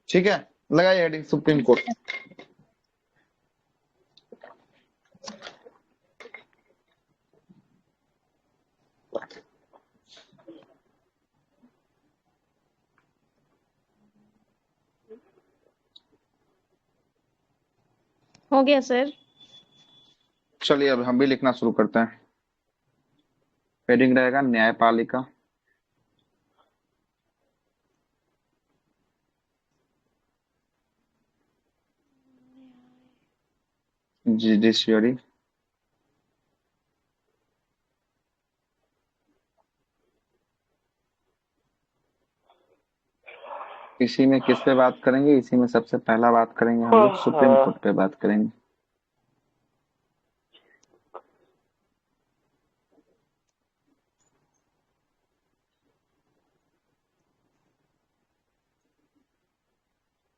ठीक है, लगाइए हेडिंग सुप्रीम कोर्ट। हो गया सर। चलिए अब हम भी लिखना शुरू करते हैं। हेडिंग रहेगा न्यायपालिका। जुडिशियरी। इसी में किस पे बात करेंगे? इसी में सबसे पहला बात करेंगे हम लोग सुप्रीम कोर्ट पे बात करेंगे।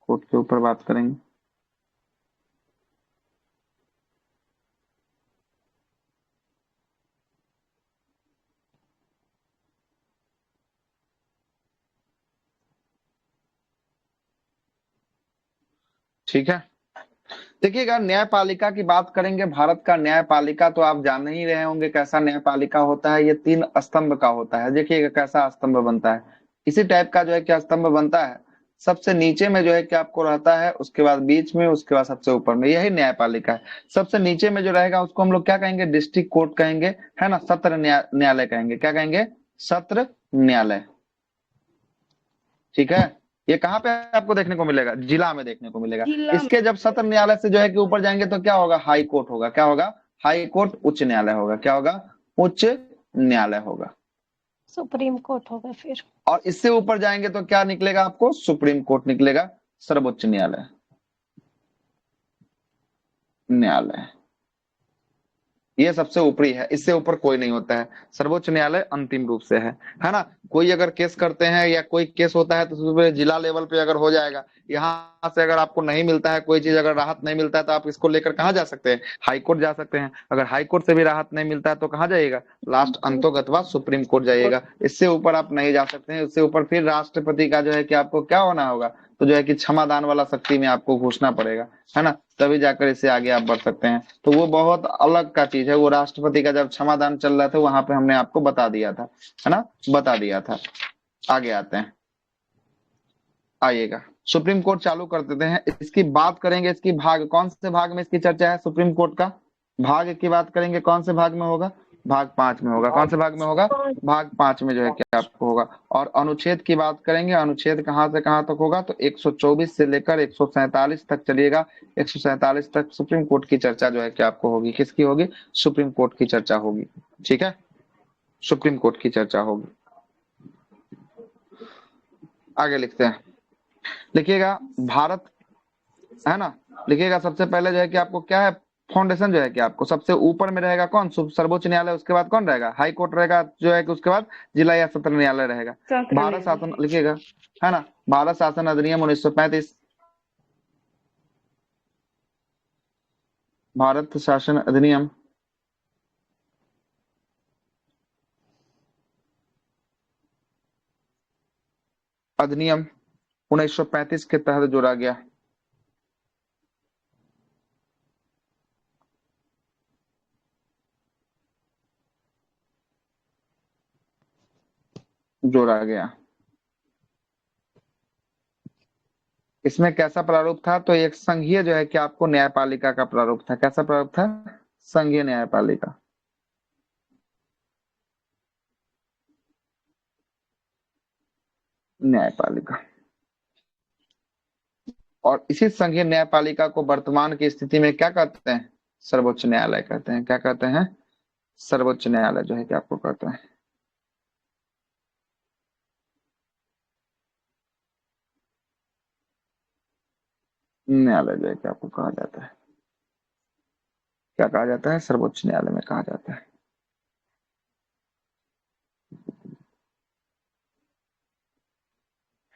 कोर्ट के ऊपर बात करेंगे। ठीक है, देखिएगा न्यायपालिका की बात करेंगे। भारत का न्यायपालिका तो आप जान ही रहे होंगे कैसा न्यायपालिका होता है। ये 3 स्तंभ का होता है। देखिएगा कैसा स्तंभ बनता है। इसी टाइप का जो है क्या स्तंभ बनता है। सबसे नीचे में जो है क्या आपको रहता है, उसके बाद बीच में, उसके बाद सबसे ऊपर में, यही न्यायपालिका है। सबसे नीचे में जो रहेगा उसको हम लोग क्या कहेंगे? डिस्ट्रिक्ट कोर्ट कहेंगे, है ना। सत्र न्यायालय कहेंगे। क्या कहेंगे? सत्र न्यायालय। ठीक है, ये कहाँ पे आपको देखने को मिलेगा? जिला में देखने को मिलेगा। जिला में। इसके जब सत्र न्यायालय से जो है कि ऊपर जाएंगे तो क्या होगा? हाई कोर्ट होगा। क्या होगा? हाई कोर्ट, उच्च न्यायालय होगा। क्या होगा? उच्च न्यायालय होगा। सुप्रीम कोर्ट होगा फिर। और इससे ऊपर जाएंगे तो क्या निकलेगा आपको? सुप्रीम कोर्ट निकलेगा, सर्वोच्च न्यायालय। न्यायालय ये सबसे ऊपरी है, इससे ऊपर कोई नहीं होता है। सर्वोच्च न्यायालय अंतिम रूप से है ना। कोई अगर केस करते हैं या कोई केस होता है तो उसमें जिला लेवल पे अगर हो जाएगा, यहाँ से अगर आपको नहीं मिलता है कोई चीज, अगर राहत नहीं मिलता है तो आप इसको लेकर कहाँ जा सकते हैं? हाई कोर्ट जा सकते हैं। अगर हाई कोर्ट से भी राहत नहीं मिलता है तो कहाँ जाइएगा? लास्ट अंतोगत्वा सुप्रीम कोर्ट जाइएगा। इससे ऊपर आप नहीं जा सकते हैं। इससे ऊपर फिर राष्ट्रपति का जो है कि आपको क्या होना होगा? तो जो है कि क्षमादान वाला शक्ति में आपको घुसना पड़ेगा, है ना। तभी जाकर इससे आगे आप बढ़ सकते हैं। तो वो बहुत अलग का चीज है। वो राष्ट्रपति का जब क्षमादान चल रहा था वहां पे हमने आपको बता दिया था, है ना, बता दिया था। आगे आते हैं, आइएगा। सुप्रीम कोर्ट चालू कर देते हैं। इसकी बात करेंगे, इसकी भाग कौन से भाग में इसकी चर्चा है? सुप्रीम कोर्ट का भाग की बात करेंगे। कौन से भाग में होगा? भाग 5 में होगा। कौन से भाग में होगा? भाग 5 में जो है क्या आपको होगा। और अनुच्छेद की बात करेंगे। अनुच्छेद कहां से कहां तक होगा? तो 124 से लेकर 147 तक चलिएगा। 147 तक सुप्रीम कोर्ट की चर्चा जो है क्या आपको होगी। किसकी होगी? सुप्रीम कोर्ट की चर्चा होगी। ठीक है, सुप्रीम कोर्ट की चर्चा होगी। आगे लिखते हैं। लिखिएगा भारत, है ना। लिखिएगा सबसे पहले जो है कि आपको क्या है, फाउंडेशन जो है कि आपको सबसे ऊपर में रहेगा कौन? सर्वोच्च न्यायालय। उसके बाद कौन रहेगा? हाई कोर्ट रहेगा जो है कि उसके बाद जिला या सत्र न्यायालय रहेगा। सत्र भारत शासन न्यायालय। लिखिएगा, है ना। भारत शासन अधिनियम 1935। भारत शासन अधिनियम अधिनियम 1935 के तहत जोड़ा गया। जोड़ा गया। इसमें कैसा प्रारूप था? तो एक संघीय जो है कि आपको न्यायपालिका का प्रारूप था। कैसा प्रारूप था? संघीय न्यायपालिका। न्यायपालिका। और इसी संघीय न्यायपालिका को वर्तमान की स्थिति में क्या कहते हैं? सर्वोच्च न्यायालय कहते हैं। क्या कहते हैं? सर्वोच्च न्यायालय जो है कि आपको कहते हैं। न्यायालय जो है कि आपको कहा जाता है। क्या कहा जाता है? सर्वोच्च न्यायालय में कहा जाता है।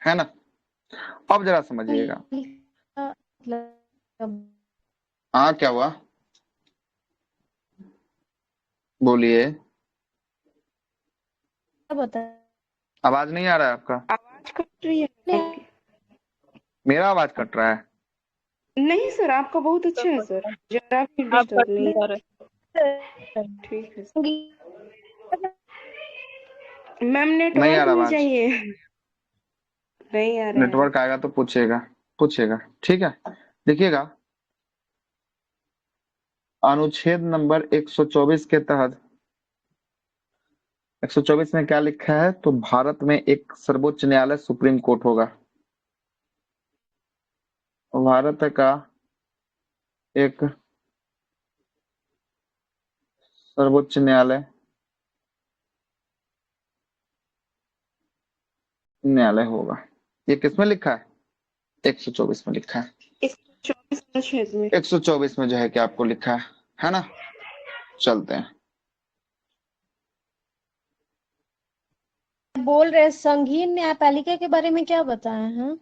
है ना। अब जरा समझिएगा। मतलब हाँ, क्या हुआ? बोलिए। बता। आवाज नहीं आ रहा है आपका? आवाज कट रही है आपकी। मेरा आवाज कट रहा है? नहीं सर, आपका बहुत अच्छा है सर, जरा भी डिस्टर्ब नहीं है। ठीक है सर। मैम नहीं आ नेटवर्क रहा में आवाज? जाइए। नहीं आ रहा है। नेटवर्क आएगा तो पूछेगा, पूछेगा, ठीक है। देखिएगा, अनुच्छेद नंबर 124 के तहत 124 में क्या लिखा है? तो भारत में एक सर्वोच्च न्यायालय सुप्रीम कोर्ट होगा। भारत का एक सर्वोच्च न्यायालय न्यायालय होगा। ये किसमें लिखा है? 124 में लिखा है। 124 अनुच्छेद में। 124 में जो है कि आपको लिखा है ना? चलते हैं। बोल रहे संघीय न्यायपालिका के बारे में क्या बताए हैं?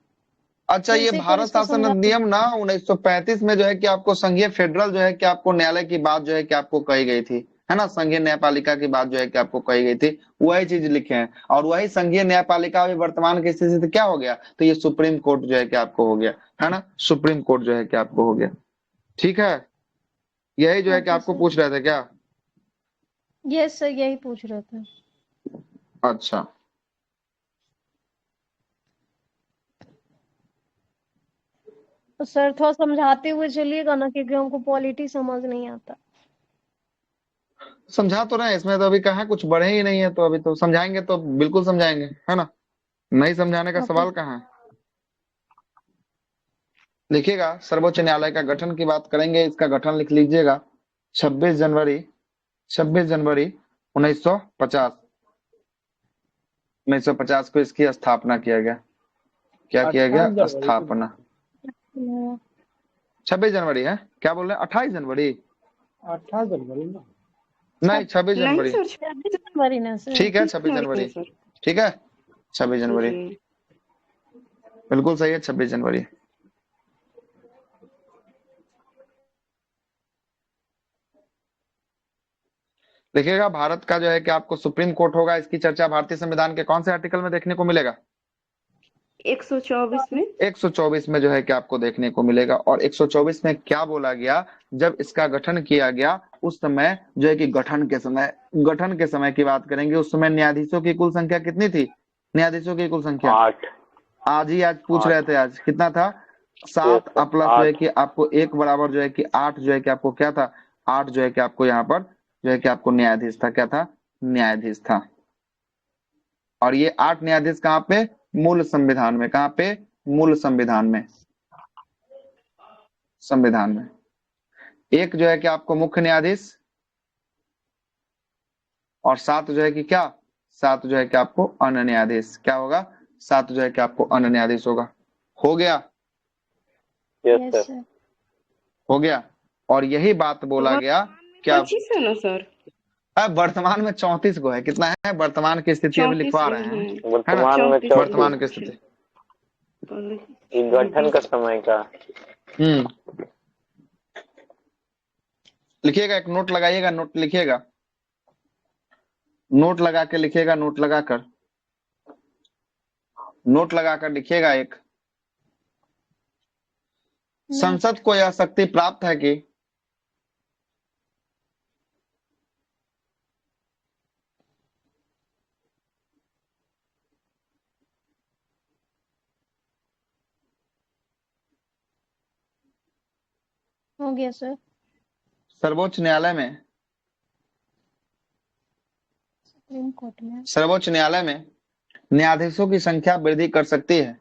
अच्छा, फिर ये से एक बार भारत इसको शासन समझा। अधिनियम ना 1935 में जो है कि आपको संघीय फेडरल जो है कि आपको न्यायालय की बात जो है कि आपको कही गई थी, है ना? संघीय न्यायपालिका की बात जो है कि आपको कही गई थी, वही चीज लिखे हैं। और वही संघीय न्यायपालिका अभी वर्तमान की स्थिति से क्या हो गया? तो ये सुप्रीम कोर्ट जो है कि आपको हो गया, है ना? सुप्रीम कोर्ट जो है कि आपको हो गया। ठीक है, यही जो है कि ओके आपको सर। पूछ रहे थे क्या? यस सर, यही पूछ रहे थे। अच्छा, तो सर थोड़ा समझाते हुए चलिएगा ना, क्योंकि हमको पॉलिटी समझ नहीं आता। समझा तो रहे हैं, इसमें तो अभी कहाँ कुछ बढ़े ही नहीं है, तो अभी तो समझाएंगे तो बिल्कुल समझाएंगे, है ना? नहीं समझाने का ओके। सवाल कहाँ है? लिखिएगा, सर्वोच्च न्यायालय का गठन की बात करेंगे, इसका गठन लिख लीजिएगा। 26 जनवरी 26 जनवरी 1950 1950 को इसकी स्थापना किया गया। क्या किया गया? 28 जनवरी को। स्थापना 26 जनवरी है? क्या बोल रहे हैं? 28 जनवरी? 28 जनवरी ना। नहीं, 26 नहीं जनवरी। सर, 26 जनवरी ना सर? ठीक है, 26 जनवरी है जनवरी। सर। ठीक है, 26 जनवरी जी। बिल्कुल सही है, 26 जनवरी। देखिएगा, भारत का जो है कि आपको सुप्रीम कोर्ट होगा, इसकी चर्चा भारतीय संविधान के कौन से आर्टिकल में देखने को मिलेगा? 124 में। 124 में जो है कि आपको देखने को मिलेगा। और 124 में क्या बोला गया? जब इसका गठन किया गया उस समय जो है कि गठन के समय की बात करेंगे, उस समय न्यायाधीशों की कुल संख्या कितनी थी? न्यायाधीशों की कुल संख्या 8। आज पूछ रहे थे, आज कितना था? 7 सर, प्लस जो है 8। कि आपको 1 बराबर जो है कि 8 जो है कि आपको क्या था? 8 जो है कि आपको यहाँ पर जो है कि आपको न्यायाधीश था। क्या था? न्यायाधीश था। और ये 8 न्यायाधीश कहाँ पे? मूल संविधान में। कहाँ पे? मूल संविधान में। संविधान में एक जो है कि आपको मुख्य न्यायाधीश, और 7 जो है कि क्या? 7 जो है कि आपको अन्य न्यायाधीश। क्या होगा? 7 जो है कि आपको अन्य न्यायाधीश होगा। हो गया? Yes yes sir. सर। हो गया। और यही बात बोला गया क्या? 25 है ना सर? अब वर्तमान में 34 को है। कितना है वर्तमान की स्थिति? अभी 34 लिखवा रहे हैं, है ना? वर्तमान में 34 वर्तमान की 34। स्थिति। गठन का समय का। लिखिएगा, एक नोट लगाइएगा, नोट लिखिएगा, नोट लगा के लिखिएगा, नोट लगाकर लिखिएगा एक। संसद को यह शक्ति प्राप्त है कि हो गया सर। सर्वोच्च न्यायालय में सुप्रीम कोर्ट में सर्वोच्च न्यायालय में न्यायाधीशों की संख्या वृद्धि कर सकती है।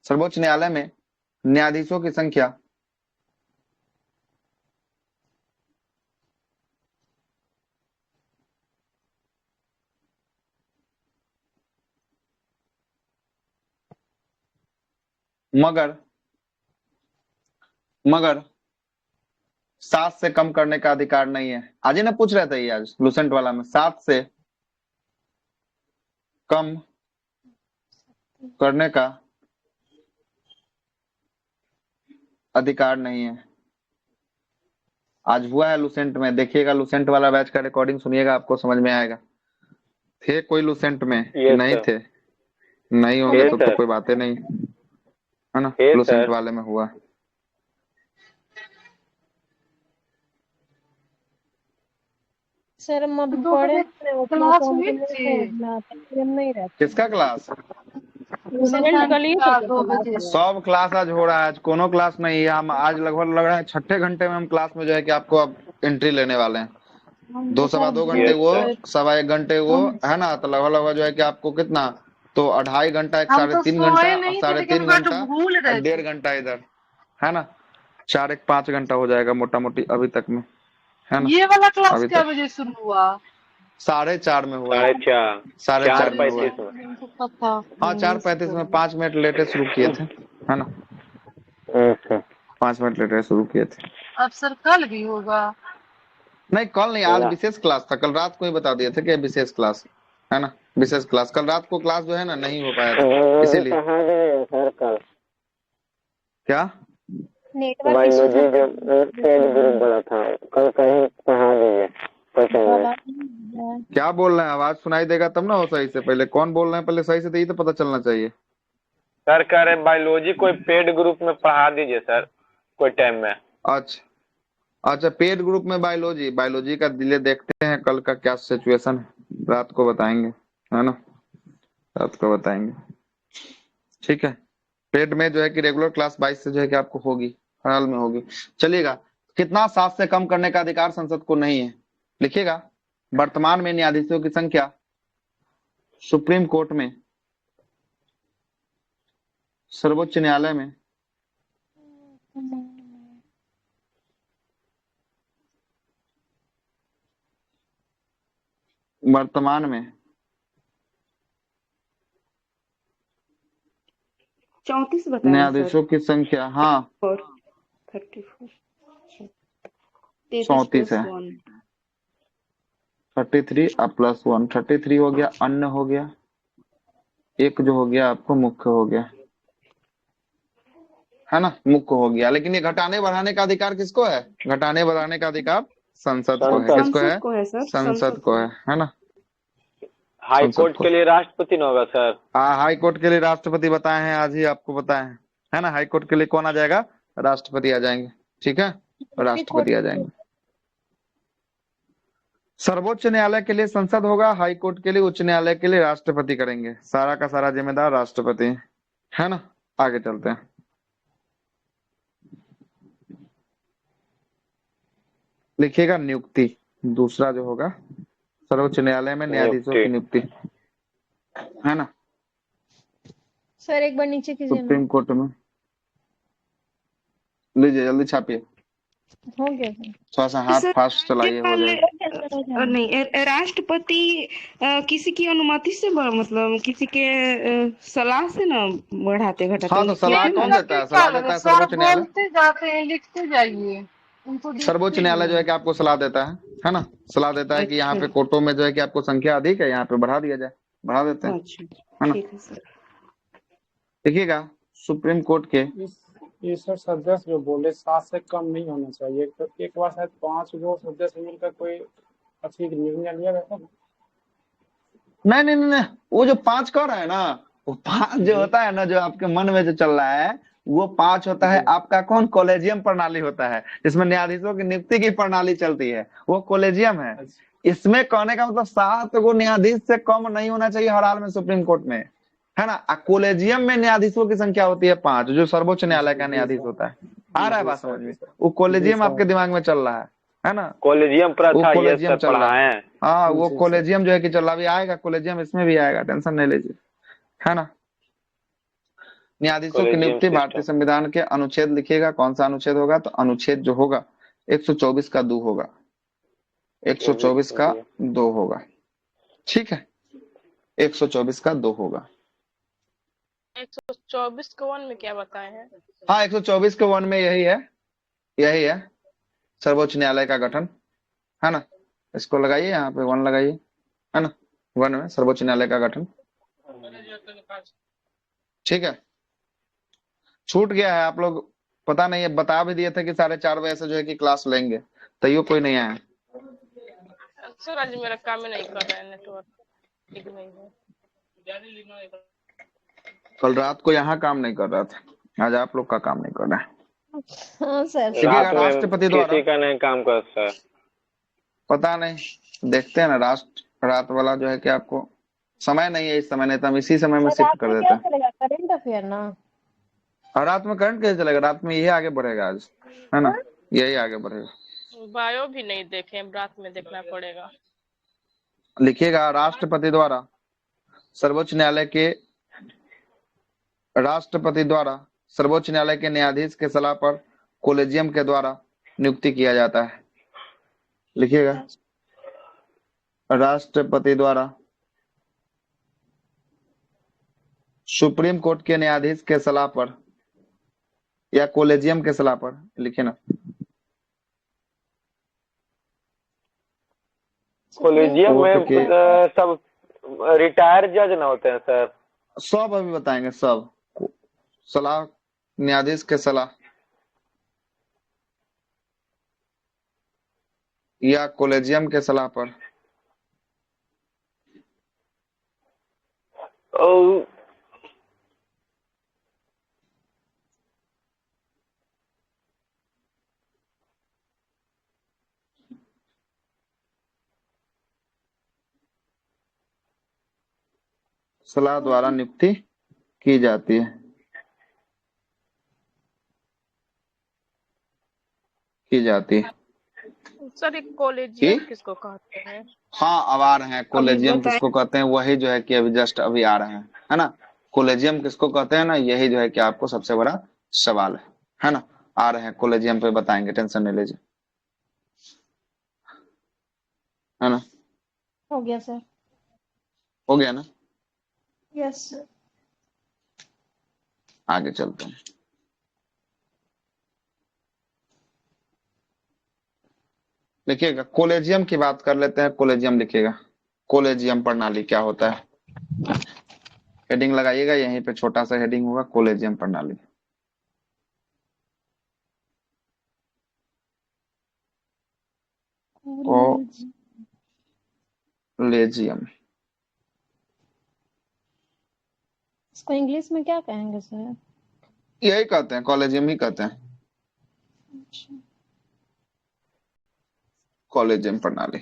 सर्वोच्च न्यायालय में न्यायाधीशों की संख्या मगर 7 से कम करने का अधिकार नहीं है। आज ही ना पूछ रहे थे ये, आज लुसेंट वाला में 7 से कम करने का अधिकार नहीं है। आज हुआ है लुसेंट में, देखिएगा लुसेंट वाला बैच का रिकॉर्डिंग सुनिएगा, आपको समझ में आएगा। थे कोई लुसेंट में कि यस नहीं सर। थे? नहीं होंगे ये तो सर कोई बातें नहीं, है ना। ये फ्लूसेंट सर वाले में हुआ। सर हम अभी तो पढ़े कभी नहीं उतना, क्लास तो हमको हुई नहीं थी समझ में आता, फिर हम नहीं रहते। किसका क्लास? रिजल्ट कल ही का तो 2 क्लास बजे है। से। सब क्लास आज हो रहा है, आज कोनो क्लास नहीं है। हम आज लगभग लग रहा है छठे घंटे में हम क्लास में जो है कि आपको अब एंट्री लेने वाले हैं। हम दो तो सवा सर दो घंटे यस वो, सर सवा एक घंटे वो, हम है ना। तो लगभग लगभग जो है कि आपको कितना, तो 2.5 घंटा, एक हम साढ़े तो तीन सोए घंटा और नहीं थे, साढ़े लेकिन तीन बट घंटा भूल और रहे थे। 1.5 घंटा इधर, है ना। 4 एक 5 घंटा हो जाएगा मोटा मोटी अभी तक में, है ना। ये वाला क्लास अभी क्या तक बजे शुरू हुआ? 4:30 में हुआ है। 4:30 4:30 में हुआ है। 4:35 में। हमको पता हाँ, नहीं 4:35 में 5 मिनट लेटे शुरू किए थे, है ना। अच्छा 5 मिनट लेटे शुरू किए थे। अब सर कल भी होगा? नहीं, कल नहीं, आज विशेष क्लास था। कल रात को ही बता दिए थे कि विशेष क्लास, है ना। विशेष क्लास कल रात को क्लास जो है ना नहीं हो पाया था, इसीलिए। कहाँ गए सर कल? क्या? नेटवर्क इशू था। बायोलॉजी जो पेड ग्रुप बना था कल कहीं कहाँ गए पता नहीं। आवाज नहीं आ रहा है। क्या बोल रहे हैं? आवाज सुनाई देगा तब ना हो सही से। पहले कौन बोल रहे हैं, पहले सही से यही तो पता चलना चाहिए। सर कह रहे बायोलॉजी कोई पेड ग्रुप में पढ़ा दीजिए सर कोई टाइम में। अच्छा अच्छा, पेड ग्रुप में बायोलॉजी, बायोलॉजी का दिले देखते हैं कल का क्या सिचुएशन है, रात को बताएंगे, है ना। रात को बताएंगे, ठीक है। पेड में जो है कि रेगुलर क्लास 22 से जो है कि आपको होगी, हर हाल में होगी। चलिएगा। कितना 7 से कम करने का अधिकार संसद को नहीं है, लिखिएगा। वर्तमान में न्यायाधीशों की संख्या सुप्रीम कोर्ट में, सर्वोच्च न्यायालय में, वर्तमान में 34 बताया सर। न्यायाधीशों की संख्या, हाँ 34 33 34 प्लस है। 1 33 अब +1, 33 हो गया, अन्य हो गया, एक जो हो गया आपको मुख्य हो गया, है ना। मुख्य हो गया। लेकिन ये घटाने बढ़ाने का अधिकार किसको है? घटाने बढ़ाने का अधिकार संसद को है। संसद किसको है? संसद को है सर, संसद को है ना। हाई संसद कोर्ट को। के लिए राष्ट्रपति न होगा सर। हाई कोर्ट के लिए राष्ट्रपति बताए हैं, आज ही आपको बताए हैं, है ना। हाई कोर्ट के लिए कौन आ जाएगा? राष्ट्रपति आ जाएंगे, ठीक है। राष्ट्रपति आ जाएंगे। सर्वोच्च न्यायालय के लिए संसद होगा, हाई कोर्ट के लिए, उच्च न्यायालय के लिए राष्ट्रपति करेंगे। सारा का सारा जिम्मेदार राष्ट्रपति, है ना। आगे चलते हैं। लिखिएगा नियुक्ति, दूसरा जो होगा सर्वोच्च न्यायालय में न्यायाधीशों की नियुक्ति, है ना। सर एक बार नीचे कीजिए ना। सुप्रीम कोर्ट में लीजिए, जल्दी छापिए, हो गया सर। थोड़ा सा हाथ सर, फास्ट चलाइए, हो वाले जाएगा। और नहीं राष्ट्रपति किसी की अनुमति से मतलब किसी के सलाह से ना बढ़ाते घटाते हाँ, तो उनके सलाह है कौन ना। देता है? सलाह देता है सर सर्वोच्च न्यायालय। बोलते जाते हैं, लिखते जाइए, उनको सर्वोच्च देखते न्यायालय जो है नहीं। कि आपको सलाह देता है ना। सलाह देता है कि यहाँ अच्छा पे कोर्टों में जो है कि आपको संख्या अधिक है, यहाँ पे बढ़ा दिया जाए, बढ़ा देते हैं, अच्छा है ना। ठीक है सर। देखिएगा सुप्रीम कोर्ट के इस ये सर सदस्य जो बोले 7 से कम नहीं होना चाहिए, तो एक बार शायद 5 गो सदस्य मिलकर कोई अच्छी निर्णय लिया गया था। नहीं नहीं नहीं नहीं, वो जो 5 कर रहा है ना, वो 5 जो होता है ना, जो आपके मन में जो चल रहा है, वो 5 होता है आपका कौन? कॉलेजियम प्रणाली होता है, जिसमें न्यायाधीशों की नियुक्ति की प्रणाली चलती है, वो कॉलेजियम है। इसमें कहने का मतलब 7 गो न्यायाधीश से कम नहीं होना चाहिए हर हाल में सुप्रीम कोर्ट में, है ना। कॉलेजियम में न्यायाधीशों की संख्या होती है 5, जो सर्वोच्च न्यायालय का न्यायाधीश होता है। आ रहा है बात समझ में? वो कॉलेजियम आपके दिमाग में चल रहा है ना। कॉलेजियम पर वो अच्छा ये कॉलेजियम सर चल रहा है। पढ़ाए हैं। हाँ, वो कॉलेजियम जो है कि चल रहा, अभी आएगा कॉलेजियम, इसमें भी आएगा, टेंशन नहीं लीजिए, है ना। न्यायाधीशों की कॉलेजियम नियुक्ति भारतीय सिस्टम। संविधान के अनुच्छेद, लिखिएगा कौन सा अनुच्छेद होगा, तो अनुच्छेद जो होगा 124 का 2 होगा, 124 का 2 होगा, ठीक है। 124 का 2 होगा। 124 को 1 में क्या बताए हैं? हाँ, 124 के 1 में यही है, यही है सर्वोच्च न्यायालय का गठन, है ना। इसको लगाइए, यहाँ पे 1 लगाइए, है ना। 1 में सर्वोच्च न्यायालय का गठन, ठीक है। छूट गया है, आप लोग पता नहीं है, बता भी दिए थे कि 4:30 बजे से जो है कि क्लास लेंगे, तैयो कोई नहीं आया। सर आज मेरा काम ही नहीं कर रहा है, नेटवर्क ठीक नहीं है। कल रात को यहाँ काम नहीं कर रहा था, आज आप लोग का काम नहीं कर रहा है। हाँ सर। देखिएगा रात में राष्ट्रपति द्वारा, किसी का नहीं काम करता है। पता नहीं, देखते हैं ना रात वाला जो है कि आपको समय नहीं है इस समय, नहीं तो हम इसी समय में सर शिफ्ट रात कर में देते क्या हैं। चलेगा, करंट अफेयर ना? और रात में करंट कैसे चलेगा, रात में यही आगे बढ़ेगा आज, है ना, यही आगे बढ़ेगा। बायो भी नहीं देखे, रात में देखना पड़ेगा। लिखिएगा राष्ट्रपति द्वारा सर्वोच्च न्यायालय के न्यायाधीश के सलाह पर कोलेजियम के द्वारा नियुक्ति किया जाता है। लिखिएगा राष्ट्रपति द्वारा सुप्रीम कोर्ट के न्यायाधीश के सलाह पर या कोलेजियम के सलाह पर, लिखे ना, कॉलेजियम में कोर्ट के सब रिटायर जज ना होते हैं सर? सब अभी बताएंगे सब। सलाह, न्यायाधीश के सलाह या कोलेजियम के सलाह पर। और सलाह द्वारा नियुक्ति की जाती है, सर एक कॉलेजियम किसको कहते हैं? हाँ अब आ रहे हैं कोलेजियम बताएं। किसको कहते हैं, वही जो है कि अभी जस्ट अभी आ रहे हैं, है ना। कोलेजियम किसको कहते हैं ना, यही जो है कि आपको सबसे बड़ा सवाल है ना। आ रहे हैं कोलेजियम पे बताएंगे, टेंशन नहीं लीजिए, है ना। हो गया सर। हो गया ना, यस सर। आगे चलते हैं। लिखिएगा कोलेजियम की बात कर लेते हैं। कोलेजियम लिखिएगा, कोलेजियम प्रणाली क्या होता है, हेडिंग लगाइएगा, यहीं पे छोटा सा हेडिंग होगा, कोलेजियम प्रणाली। कोलेजियम इसको इंग्लिश में क्या कहेंगे सर? यही कहते हैं, कॉलेजियम ही कहते हैं, कॉलेजियम प्रणाली।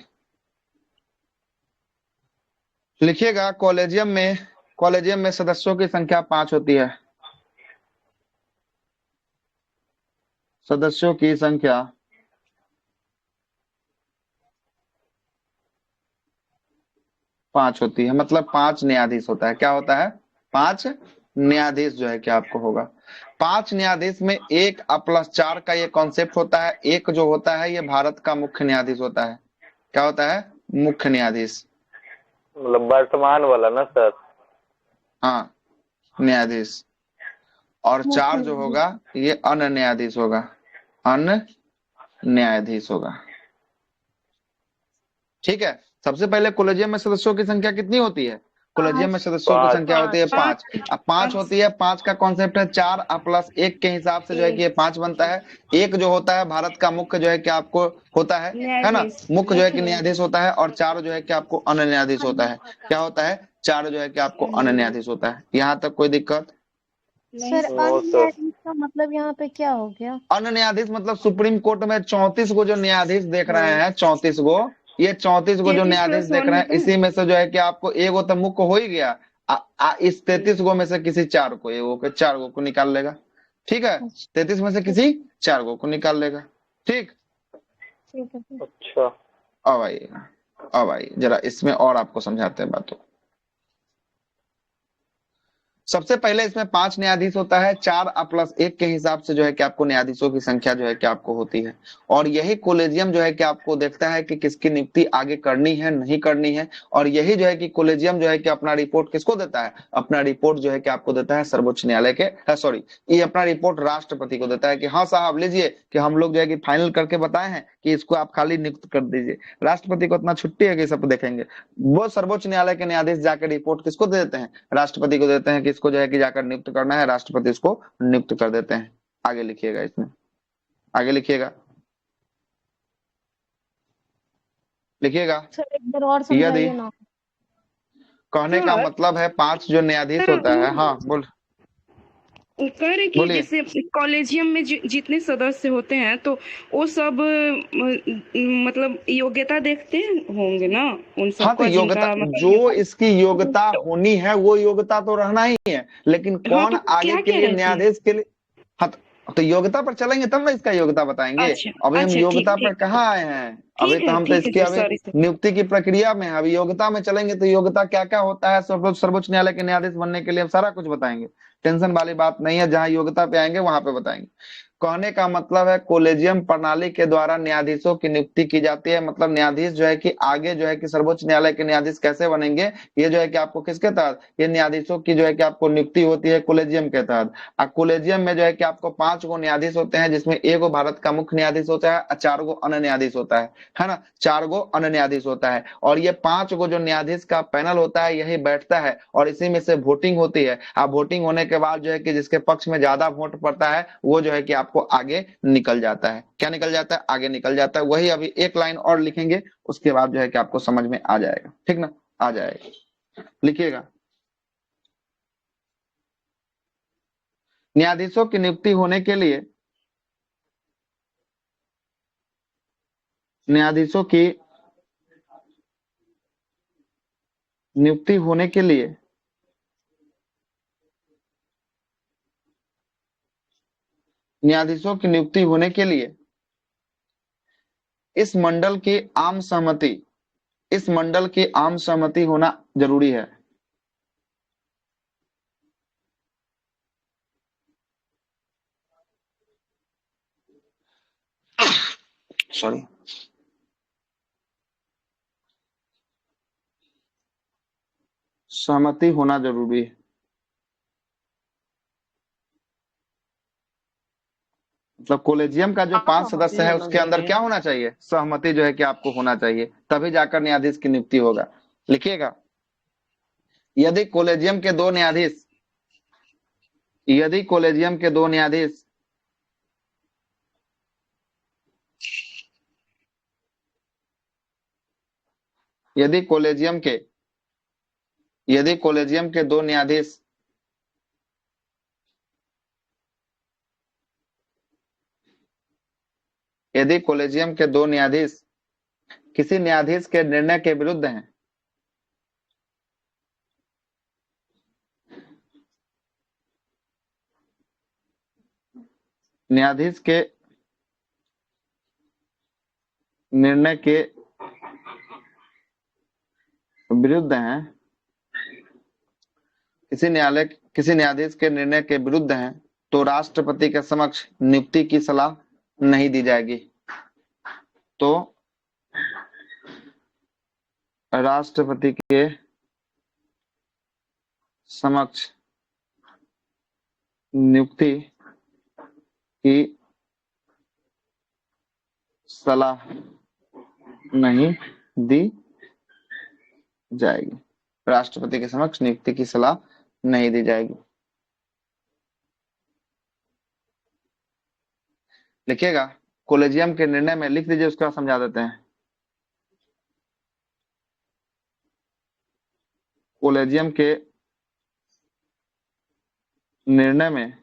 लिखिएगा कॉलेजियम में सदस्यों की संख्या 5 होती है। सदस्यों की संख्या 5 होती है, मतलब 5 न्यायाधीश होता है। क्या होता है, 5 न्यायाधीश जो है कि आपको होगा। 5 न्यायाधीश में 1+4 का ये कॉन्सेप्ट होता है। एक जो होता है ये भारत का मुख्य न्यायाधीश होता है। क्या होता है, मुख्य न्यायाधीश, मतलब वर्तमान वाला ना सर? हाँ न्यायाधीश। और 4 जो होगा ये अन्य न्यायाधीश होगा, अन्य न्यायाधीश होगा। ठीक है, सबसे पहले कोलेजियम में सदस्यों की संख्या कितनी होती है, कोलेजियम में सदस्यों की 5। संख्या होती है 5। अब 5 होती है, 5 का कॉन्सेप्ट है 4+1 के हिसाब से जो है कि ये 5 बनता है। एक जो होता है भारत का मुख्य जो है कि आपको होता है ना, न्यायाधीश। मुख्य जो है कि न्यायाधीश होता है। और 4 जो है कि आपको अन्य न्यायाधीश होता है। क्या होता है, 4 जो है कि आपको अन्य न्यायाधीश होता है। यहाँ तक कोई दिक्कत? सर नो अन्य सर। न्यायाधीश का मतलब यहाँ पे क्या हो गया? अन्य न्यायाधीश मतलब सुप्रीम कोर्ट में 34 गो जो न्यायाधीश देख रहे हैं, 34 गो, ये 34 गो जो 33 न्यायाधीश + देख 1 रहे हैं, होता है। इसी में से जो है कि आपको एगो तो मुख्य हो ही गया। इस 33 गो में से किसी 4 को, एगो के 4 गो को निकाल लेगा। ठीक है, 33 में से किसी 4 गो को निकाल लेगा। ठीक, ठीक है सर। अच्छा, अब आइए जरा इसमें और आपको समझाते हैं बातों। सबसे पहले इसमें 5 न्यायाधीश होता है। 4+1 के हिसाब से जो है कि आपको न्यायाधीशों की संख्या जो है कि आपको होती है। और यही कोलेजियम जो है कि आपको देखता है कि किसकी नियुक्ति आगे करनी है नहीं करनी है। और यही जो है कि कोलेजियम जो है कि अपना रिपोर्ट किसको देता है, अपना रिपोर्ट जो है कि आपको देता है सर्वोच्च न्यायालय के, सॉरी, ये अपना रिपोर्ट राष्ट्रपति को देता है कि हाँ साहब लीजिए, कि हम लोग जो है कि फाइनल करके बताए हैं कि इसको आप खाली नियुक्त कर दीजिए। राष्ट्रपति को इतना छुट्टी है कि सब देखेंगे। वो सर्वोच्च न्यायालय के न्यायाधीश जाकर रिपोर्ट किसको दे देते हैं, राष्ट्रपति को देते हैं कि इसको जो है कि जाकर नियुक्त करना है। राष्ट्रपति इसको नियुक्त कर देते हैं। आगे लिखिएगा, इसमें आगे लिखिएगा, सर एक बार और यदि समझाइए ना। कहने का सर, मतलब है 5 जो न्यायाधीश होता है। हाँ बोल। वो कह रहे कि बोलिए। जैसे कॉलेजियम में जितने सदस्य होते हैं तो वो सब मतलब योग्यता देखते होंगे ना, उन हाँ, तो सबका योग्यता, जिनका मतलब जो इसकी योग्यता तो, होनी है वो योग्यता तो रहना ही है, लेकिन हाँ कौन तो आगे क्या के क्या लिए रहती है? न्यायाधीश के लिए। हाँ, तो योग्यता पर चलेंगे तब ना इसका योग्यता बताएंगे। अच्छा अभी हम अच्छा, ठीक योग्यता पर ठीक कहाँ आए हैं, अभी तो हम तो ठीक है इसकी सर, अभी सॉरी सर। नियुक्ति की प्रक्रिया में है। अभी योग्यता में चलेंगे तो योग्यता क्या क्या होता है, सर्वोच्च न्यायालय के न्यायाधीश बनने के लिए हम सारा कुछ बताएंगे। टेंशन वाली बात नहीं है, जहाँ योग्यता पे आएंगे वहां पे बताएंगे। कहने का मतलब है कोलेजियम प्रणाली के द्वारा न्यायाधीशों की नियुक्ति की जाती है। मतलब न्यायाधीश जो है कि आगे जो है कि सर्वोच्च न्यायालय के न्यायाधीश कैसे बनेंगे, ये जो है कि आपको किसके तहत, ये न्यायाधीशों की जो है कि आपको नियुक्ति होती है कोलेजियम के तहत। और कोलेजियम में जो है कि आपको 5 गो न्यायाधीश होते हैं, जिसमें 1 गो भारत का मुख्य न्यायाधीश होता है और 4 गो अन्य न्यायाधीश होता है ना, 4 गो अन्य न्यायाधीश होता है। और ये 5 गो जो न्यायाधीश का पैनल होता है यही बैठता है और इसी में से वोटिंग होती है। अब वोटिंग होने के बाद जो है कि जिसके पक्ष में ज्यादा वोट पड़ता है वो जो है कि आपको आगे निकल जाता है। क्या निकल जाता है, आगे निकल जाता है। वही अभी एक लाइन और लिखेंगे, उसके बाद जो है कि आपको समझ में आ जाएगा, ठीक ना, आ जाएगा। लिखिएगा, न्यायाधीशों की नियुक्ति होने के लिए, न्यायाधीशों की नियुक्ति होने के लिए न्यायाधीशों की नियुक्ति होने के लिए इस मंडल की आम सहमति, इस मंडल की आम सहमति होना जरूरी है। सॉरी, सहमति होना जरूरी है। मतलब कोलेजियम का जो 5 सदस्य है उसके अंदर क्या होना चाहिए, सहमति जो है कि आपको होना चाहिए, तभी जाकर न्यायाधीश की नियुक्ति होगा। लिखिएगा, यदि कोलेजियम के 2 न्यायाधीश, यदि कोलेजियम के 2 न्यायाधीश यदि कोलेजियम के यदि कोलेजियम के 2 न्यायाधीश यदि कोलेजियम के 2 न्यायाधीश किसी न्यायाधीश के निर्णय के विरुद्ध हैं, न्यायाधीश के निर्णय के विरुद्ध हैं, किसी न्यायाधीश के निर्णय के विरुद्ध हैं, तो राष्ट्रपति के समक्ष नियुक्ति की सलाह नहीं दी जाएगी। तो राष्ट्रपति के समक्ष नियुक्ति की सलाह नहीं दी जाएगी। राष्ट्रपति के समक्ष नियुक्ति की सलाह नहीं दी जाएगी। लिखिएगा, कोलेजियम के निर्णय में लिख दीजिए, उसका समझा देते हैं। कोलेजियम के निर्णय में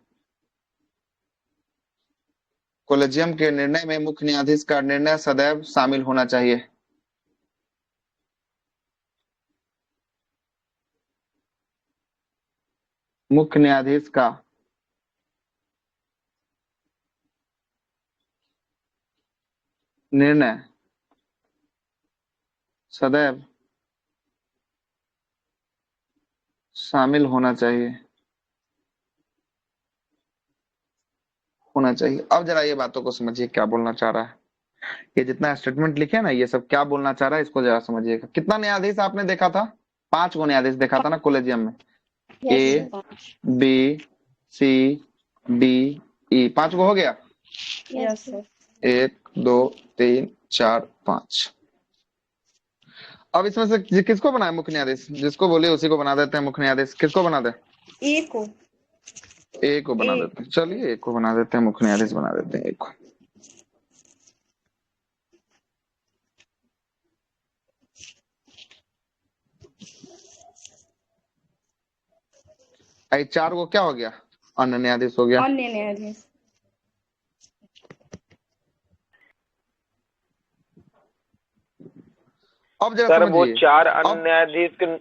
कोलेजियम के निर्णय में मुख्य न्यायाधीश का निर्णय सदैव शामिल होना चाहिए। मुख्य न्यायाधीश का निर्णय सदैव शामिल होना चाहिए, होना चाहिए। अब जरा ये बातों को समझिए क्या बोलना चाह रहा है। ये जितना स्टेटमेंट लिखे ना, ये सब क्या बोलना चाह रहा है, इसको जरा समझिएगा। कितना न्यायाधीश आपने देखा था, 5 गो न्यायाधीश देखा था ना कोलेजियम में, yes A sir, B C D E, 5 go हो गया। Yes sir. 1 2 3 4 5। अब इसमें से किसको बनाए मुख्य न्यायाधीश, जिसको बोले उसी को बना देते हैं मुख्य न्यायाधीश। किसको बना दे, एक को, ए को बना देते हैं। चलिए, एक को बना देते हैं, मुख्य न्यायाधीश बना देते हैं एक को। आई 4 गो क्या हो गया, अन्य न्यायाधीश हो गया। अन्य न्यायाधीश। अब जरा सर वो समझिए। 4 अन्य अब न्यायाधीश के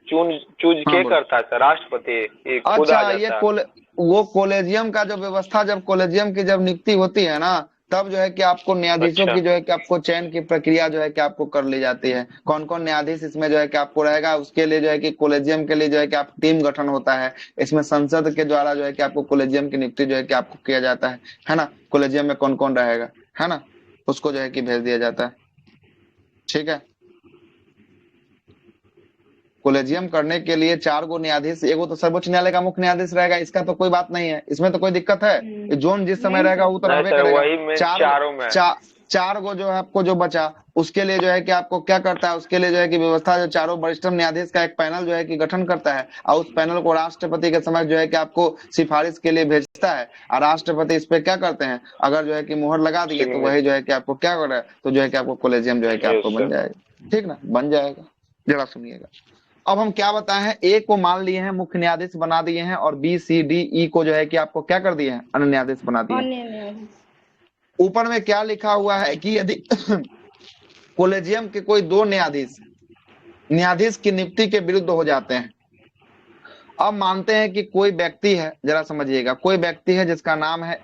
चूज हाँ के बोलो। करता है सर, राष्ट्रपति ये खुद आ अच्छा, ये जाता है? वो कॉलेजियम का जो व्यवस्था, जब कॉलेजियम की जब नियुक्ति होती है ना, तब जो है कि आपको न्यायाधीशों अच्छा की जो है कि आपको चयन की प्रक्रिया जो है कि आपको कर ली जाती है। कौन कौन न्यायाधीश इसमें जो है कि आपको रहेगा, उसके लिए जो है कि कॉलेजियम के लिए जो है कि आप टीम गठन होता है। इसमें संसद के द्वारा जो है कि आपको कॉलेजियम की नियुक्ति जो है कि आपको किया जाता है ना। कॉलेजियम में कौन कौन रहेगा, है ना, उसको जो है कि भेज दिया जाता है। ठीक है। कोलेजियम करने के लिए 4 गो न्यायाधीश, एगो तो सर्वोच्च न्यायालय का मुख्य न्यायाधीश रहेगा, इसका तो कोई बात नहीं है, इसमें तो कोई दिक्कत है। जोन जिस समय नहीं रहेगा सर। वो तो नहीं रहबे सर, करेगा। वही में चार चारों में। 4 गो जो है आपको जो बचा, उसके लिए जो है कि आपको क्या करता है, उसके लिए जो है कि व्यवस्था, जो चारों वरिष्ठ न्यायाधीश का एक पैनल जो है कि गठन करता है, और उस पैनल को राष्ट्रपति के समक्ष जो है कि आपको सिफारिश के लिए भेजता है, और राष्ट्रपति इस पे क्या करते हैं, अगर जो है कि मोहर लगा दिए तो वही जो है कि आपको क्या कर रहा है, तो जो है कि आपको कॉलेजियम जो है कि यस आपको बन सर। जाएगा। ठीक ना, बन जाएगा। जरा सुनिएगा। अब हम क्या बताए हैं, ए को मान लिए हैं मुख्य न्यायाधीश बना दिए हैं, और बी सी डी ई को जो है कि आपको क्या कर दिए हैं, अन्य न्यायाधीश बना दिए हैं। अन्य न्यायाधीश। ऊपर में क्या लिखा हुआ है कि यदि कॉलेजियम के कोई 2 न्यायाधीश की नियुक्ति के विरुद्ध हो जाते हैं। अब मानते हैं कि कोई व्यक्ति है, जरा समझिएगा, कोई व्यक्ति है जिसका नाम है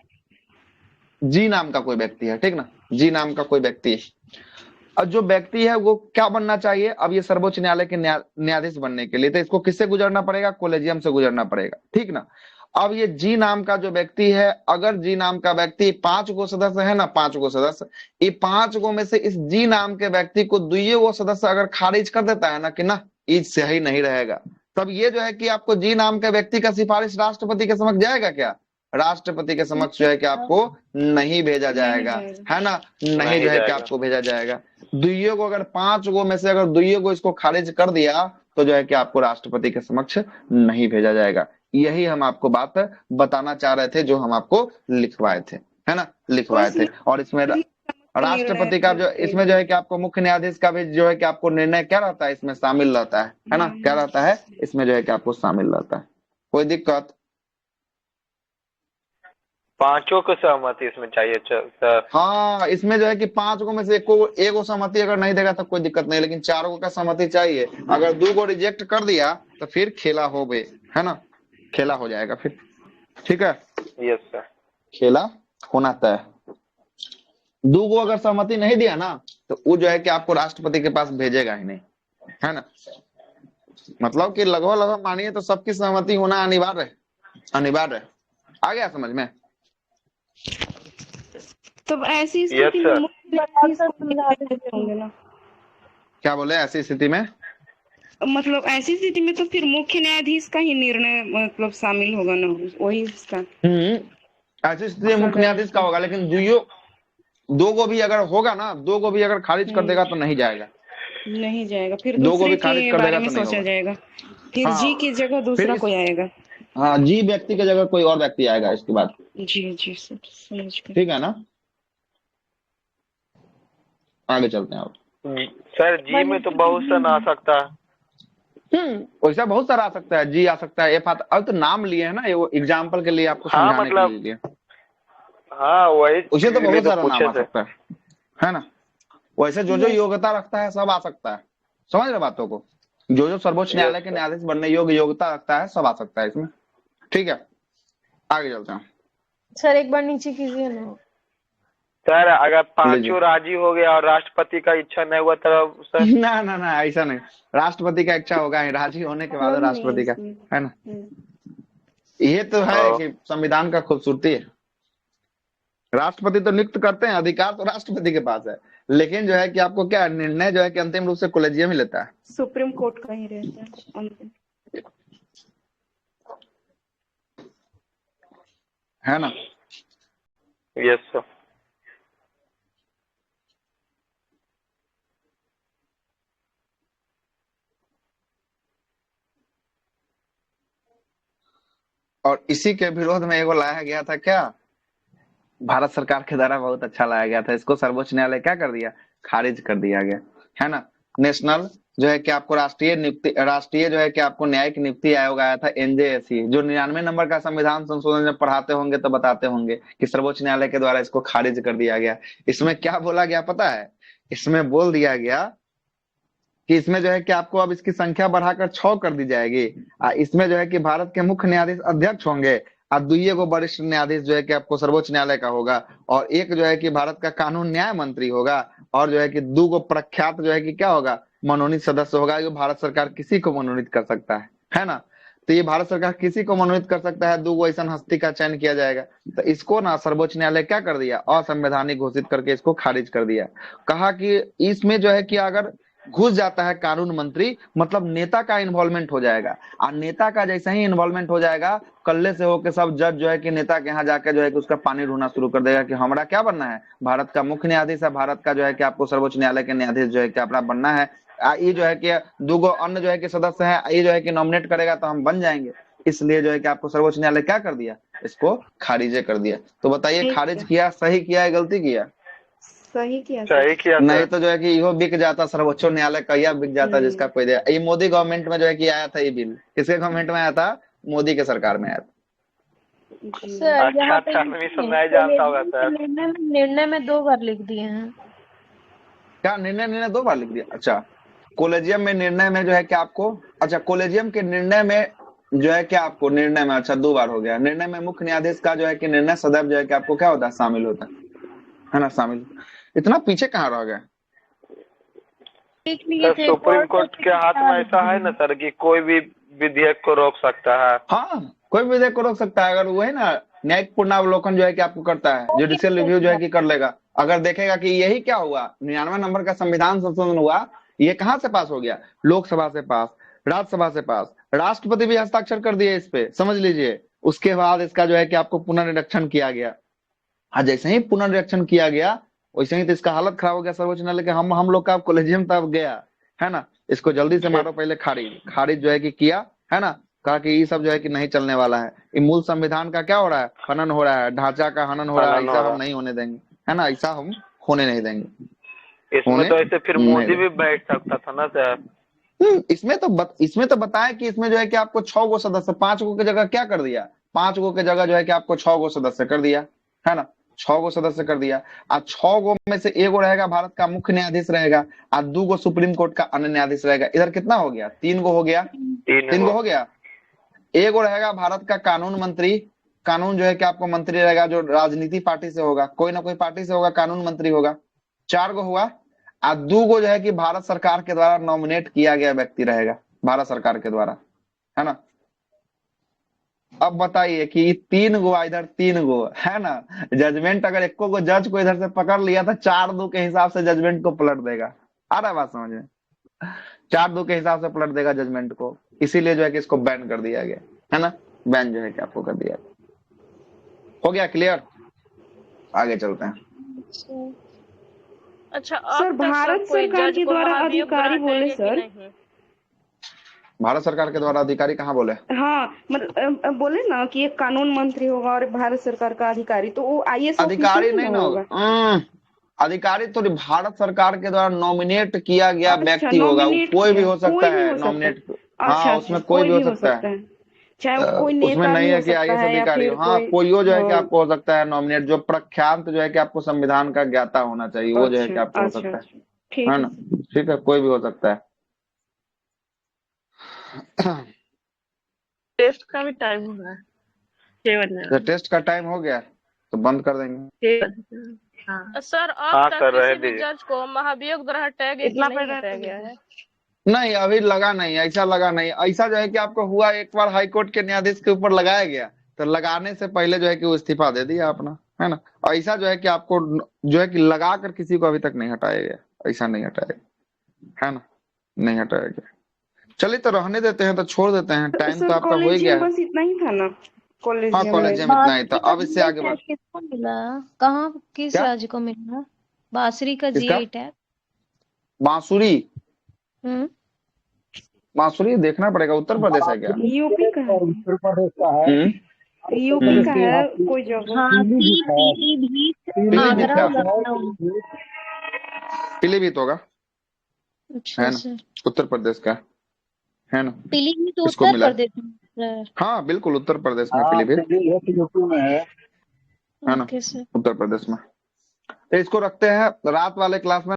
जी, नाम का कोई व्यक्ति है, ठीक ना, जी नाम का कोई व्यक्ति है। और जो व्यक्ति है वो क्या बनना चाहिए, अब ये सर्वोच्च न्यायालय के न्यायाधीश बनने के लिए तो इसको किससे गुजरना पड़ेगा, कॉलेजियम से गुजरना पड़ेगा, ठीक ना। अब ये जी नाम का जो व्यक्ति है, अगर जी नाम का व्यक्ति 5 गो सदस्य है ना, 5 गो सदस्य, ये 5 गो में से इस जी नाम के व्यक्ति को 2 गो सदस्य अगर खारिज कर देता है ना कि ना ये सही नहीं रहेगा, तब ये जो है कि आपको जी नाम के व्यक्ति का सिफारिश राष्ट्रपति के समक्ष जाएगा क्या, राष्ट्रपति के समक्ष जो है कि आपको नहीं भेजा जाएगा, है ना, नहीं जो है कि आपको भेजा जाएगा। 2 को, अगर 5 गो में से अगर 2 को इसको खारिज कर दिया तो जो है कि आपको राष्ट्रपति के समक्ष नहीं भेजा जाएगा। यही हम आपको बात बताना चाह रहे थे, जो हम आपको लिखवाए थे, है ना, लिखवाए थे। और इसमें राष्ट्रपति का जो, इसमें जो है कि आपको मुख्य न्यायाधीश का भी जो है कि आपको निर्णय क्या रहता है, इसमें शामिल रहता है ना, क्या रहता है इसमें जो है कि आपको शामिल रहता है। कोई दिक्कत? पांचों को सहमति इसमें चाहिए सर? हाँ, इसमें जो है कि 5 गो में से एक सहमति अगर नहीं देगा तो कोई दिक्कत नहीं, लेकिन 4 गो का सहमति चाहिए। अगर 2 गो रिजेक्ट कर दिया तो फिर खेला हो बे, है ना, खेला हो जाएगा फिर। ठीक है, यस सर। खेला होना तय। 2 गो अगर सहमति नहीं दिया ना तो वो जो है कि आपको राष्ट्रपति के पास भेजेगा ही नहीं, है ना। मतलब कि लगभग लगभग मानिए तो सबकी सहमति होना अनिवार्य है, अनिवार्य है। आ गया समझ में? तब ऐसी स्थिति में मुख्य न्यायाधीश को निर्णय होंगे ना? क्या बोले, ऐसी स्थिति में? मतलब ऐसी स्थिति में तो फिर मुख्य न्यायाधीश का ही निर्णय मतलब शामिल होगा ना, वही उसका। ऐसी स्थिति में मुख्य न्यायाधीश का होगा, लेकिन 2 गो भी अगर होगा ना, 2 गो भी अगर खारिज कर देगा तो नहीं जाएगा, नहीं जाएगा, फिर 2 गो भी दूसरे खारिज के कर बारे देगा में तो नहीं सोचा होगा। जाएगा, फिर हाँ, जी की जगह दूसरा कोई आएगा। हाँ, जी व्यक्ति की जगह कोई और व्यक्ति आएगा इसके बाद। जी जी सर, समझ गए। ठीक है ना, आगे चलते हैं अब। सर जी में तो बहुत सा ना आ सकता है। वैसा बहुत सारा आ सकता है, जी आ सकता है, एफ आता, अब तो नाम लिए है ना, ये एग्जाम्पल के लिए आपको हाँ, समझाने मतलब के लिए। हाँ वही, उसे तो बहुत सारा नाम पूछे आ थे। सकता है ना। वैसे जो जो योग्यता रखता है सब आ सकता है, समझ रहे बातों को, जो जो सर्वोच्च न्यायालय के न्यायाधीश बनने योग्य योग्यता रखता है सब आ सकता है इसमें। ठीक है, आगे चलते हैं। सर एक बार नीचे कीजिए ना। सर अगर लीजिए। 5 राजी हो गया और राष्ट्रपति का इच्छा नहीं हुआ तब सर? ना ना ना, ऐसा नहीं, राष्ट्रपति का इच्छा होगा ही, राजी होने के बाद राष्ट्रपति का, है ना। ये तो है कि संविधान का खूबसूरती है, राष्ट्रपति तो नियुक्त करते हैं, अधिकार तो राष्ट्रपति के पास है, लेकिन जो है कि आपको क्या निर्णय जो है कि अंतिम रूप से कॉलेजियम ही लेता है, सुप्रीम कोर्ट का ही रहता है अंतिम, है ना। Yes sir. और इसी के विरोध में एगो लाया गया था क्या, भारत सरकार के द्वारा बहुत अच्छा लाया गया था, इसको सर्वोच्च न्यायालय क्या कर दिया, खारिज कर दिया गया, है ना, नेशनल जो है कि आपको राष्ट्रीय जो है कि आपको न्यायिक नियुक्ति आयोग आया था एनजेएससी, जो 99 नंबर का संविधान संशोधन जब पढ़ाते होंगे तो बताते होंगे कि सर्वोच्च न्यायालय के द्वारा इसको खारिज कर दिया गया। इसमें क्या बोला गया पता है? इसमें बोल दिया गया कि इसमें जो है कि आपको अब इसकी संख्या बढ़ाकर 6 कर दी जाएगी। इसमें जो है कि भारत के मुख्य न्यायाधीश अध्यक्ष होंगे और 2 वरिष्ठ न्यायाधीश जो है कि आपको सर्वोच्च न्यायालय का होगा, और एक जो है कि भारत का कानून न्याय मंत्री होगा, और जो है कि 2 प्रख्यात जो है कि क्या होगा, मनोनीत सदस्य होगा। जो भारत सरकार किसी को मनोनीत कर सकता है ना? तो ये भारत सरकार किसी को मनोनीत कर सकता है, 2 ऐसा हस्ती का चयन किया जाएगा। तो इसको ना सर्वोच्च न्यायालय क्या कर दिया, असंवैधानिक घोषित करके इसको खारिज कर दिया। कहा कि इसमें जो है कि अगर घुस जाता है कानून मंत्री, मतलब नेता का इन्वॉल्वमेंट हो जाएगा, और नेता का जैसे ही इन्वॉल्वमेंट हो जाएगा, कल्ले से होकर सब जज जो है कि नेता के यहाँ जाकर जो है कि उसका पानी ढूंढना शुरू कर देगा कि हमारा क्या बनना है, भारत का मुख्य न्यायाधीश है, भारत का जो है कि आपको सर्वोच्च न्यायालय के न्यायाधीश जो है कि अपना बनना है। ये जो है कि 2 अन्य जो है कि सदस्य है, ये जो है कि नॉमिनेट करेगा तो हम बन जाएंगे। इसलिए जो है कि आपको सर्वोच्च न्यायालय क्या कर दिया, इसको खारिज कर दिया। तो बताइए, खारिज किया सही किया है गलती किया? सही किया सही किया नहीं सर। तो जो है कि इहो बिक जाता, सर्वोच्च न्यायालय कहिया बिक जाता जिसका कोई दे। ये मोदी गवर्नमेंट में जो है कि आया था ये बिल, किसके गवर्नमेंट में आया था? मोदी के सरकार में आया था। जी। सर अच्छा यहाँ पे अच्छा, मैं सब नहीं जानता होगा सर। निर्णय में 2 बार लिख दिए हैं। क्या निर्णय 2 बार लिख दिया? अच्छा, कोलेजियम में निर्णय में जो है कि आपको, अच्छा कोलेजियम के निर्णय में जो है कि आपको निर्णय में, अच्छा 2 बार हो गया। निर्णय में मुख्य न्यायाधीश का जो है कि निर्णय सदैव जो है कि आपको क्या होता है, शामिल होता है ना, शामिल। इतना पीछे कहाँ रह गए? लिख लिए सर थे, सुप्रीम कोर्ट कोर्ट के हाथ में ऐसा है ना सर कि कोई भी विधेयक को रोक सकता है। हाँ, कोई भी विधेयक को रोक सकता है, अगर वो है ना न्यायिक पुनरावलोकन जो है कि आपको करता है, जुडिशियल रिव्यू जो है कि कर लेगा। अगर देखेगा कि यही क्या हुआ, 99 नंबर का संविधान संशोधन हुआ, ये कहाँ से पास हो गया? लोकसभा से पास, राज्यसभा से पास, राष्ट्रपति भी हस्ताक्षर कर दिए इस पे, समझ लीजिए। उसके बाद इसका जो है कि आपको पुनर्निरीक्षण किया गया। जैसे ही पुनर्निरीक्षण किया गया, वैसे ही तो इसका हालत खराब हो गया सर्वोच्च न्यायालय के। हम लोग का कोलेजियम तब गया है ना, इसको जल्दी से मारो पहले खारिज जो है कि किया है ना। कहा कि ये सब जो है कि नहीं चलने वाला है, ये मूल संविधान का क्या हो रहा है, हनन हो रहा है, ढांचा का हनन हो रहा है, ऐसा हम नहीं होने देंगे, है ना, ऐसा हम होने नहीं देंगे। इसमें तो ऐसे फिर मोदी भी बैठ सकता था ना सर। इसमें तो बताया कि इसमें जो है कि आपको 6 गो सदस्य, 5 गो की जगह क्या कर दिया, 5 गो की जगह जो है कि आपको 6 गो सदस्य कर दिया, है ना, 6 गो सदस्य कर दिया। और 6 गो में से 1 गो रहेगा भारत का मुख्य न्यायाधीश रहेगा, और 2 गो सुप्रीम कोर्ट का अन्य न्यायाधीश रहेगा। इधर कितना हो गया? 3 गो हो गया, 3 गो हो गया। 1 गो रहेगा भारत का कानून मंत्री, कानून जो है कि आपको मंत्री रहेगा जो राजनीति पार्टी से होगा, कोई ना कोई पार्टी से होगा, कानून मंत्री होगा। 4 गो हुआ। और 2 गो जो है कि भारत सरकार के द्वारा नॉमिनेट किया गया व्यक्ति रहेगा, भारत सरकार के द्वारा, है ना। अब बताइए कि 3 गो इधर, 3 गो है ना, जजमेंट अगर एको गो जज को इधर से पकड़ लिया तो 4-2 के हिसाब से जजमेंट को पलट देगा। आ रहा है बात समझ में? 4-2 के हिसाब से पलट देगा जजमेंट को। इसीलिए जो है कि इसको बैन कर दिया गया, है ना, बैन जो है कि आपको कर दिया गया। हो गया क्लियर? आगे चलते हैं। अच्छा, सर अब तक भारत कोई सरकार जज के को द्वारा महाभियोग अधिकारी ग्रहण बोले करेंगे कि सर। नहीं? भारत सरकार के द्वारा अधिकारी कहाँ बोले? हाँ मतलब बोले ना कि एक कानून मंत्री होगा और एक भारत सरकार का अधिकारी, तो वो आईएएस अधिकारी ऑफिसर नहीं ना ना होगा। अधिकारी तो भारत सरकार के द्वारा नॉमिनेट किया गया अच्छा, व्यक्ति होगा, वो नॉमिनेट कोई भी किया, हो सकता कोई भी है हो सकता है। नॉमिनेट। अच्छा हाँ, उसमें कोई भी हो सकता है। चाहे वो कोई उसमें नेता नहीं भी है हो कि सकता आईएएस है या अधिकारी फिर हो। हाँ, कोई कोई जो है कि आपको हो सकता है नॉमिनेट, जो प्रख्यात जो है कि आपको संविधान का ज्ञाता होना चाहिए, वो जो है कि आपको हो अच्छा सकता अच्छा, है ठीक ना। है। ठीक है, कोई भी हो सकता है। टेस्ट का भी टाइम हो रहा है, 6 बजने तो टेस्ट का टाइम हो गया तो बंद कर देंगे। हाँ सर, अब हाँ तक सर, रह किसी भी दीजिए। जज को महाभियोग ग्रहण टैग इतना नहीं पैसा हटाया गया है? नहीं, अभी लगा नहीं, ऐसा लगा नहीं। ऐसा जो है कि आपको हुआ, एक बार हाई कोर्ट के न्यायाधीश के ऊपर लगाया गया, तो लगाने से पहले जो है कि वो इस्तीफा दे दिया अपना, है ना। ऐसा जो है कि आपको जो है कि लगा कर किसी को अभी तक नहीं हटाया गया, ऐसा नहीं हटाया गया, है ना, नहीं हटाया गया। चलिए तो रहने देते हैं, तो छोड़ देते हैं, टाइम तो सर आपका हो ही कॉलेजियम गया है। बस इतना ही था ना? हाँ, कॉलेजियम कॉलेजियम में इतना ही था, बांसुरी का अब इससे जीआई आगे टैग बढ़। किसको मिला? कहाँ, किस क्या? राज्य को मिला बांसुरी का किसका? GI tag? बांसुरी? हम्म बांसुरी देखना पड़ेगा, उत्तर प्रदेश है क्या? यूपी का है, उत्तर प्रदेश का है। यूपी का है कोई जगह। झांसी, पीलीभीत, पीलीभीत आगरा, क्या? लखनऊ। पीलीभीत होगा। अच्छा है ना, सर। उत्तर प्रदेश का है ना, पीलीभीत तो इसको उत्तर मिला है। प्रदेश में सर। हाँ बिल्कुल, उत्तर प्रदेश में हाँ, पीलीभीत, पीलीभीत यूपी में है। है ना, ओके सर। उत्तर प्रदेश में। तो इसको रखते हैं रात वाले क्लास में।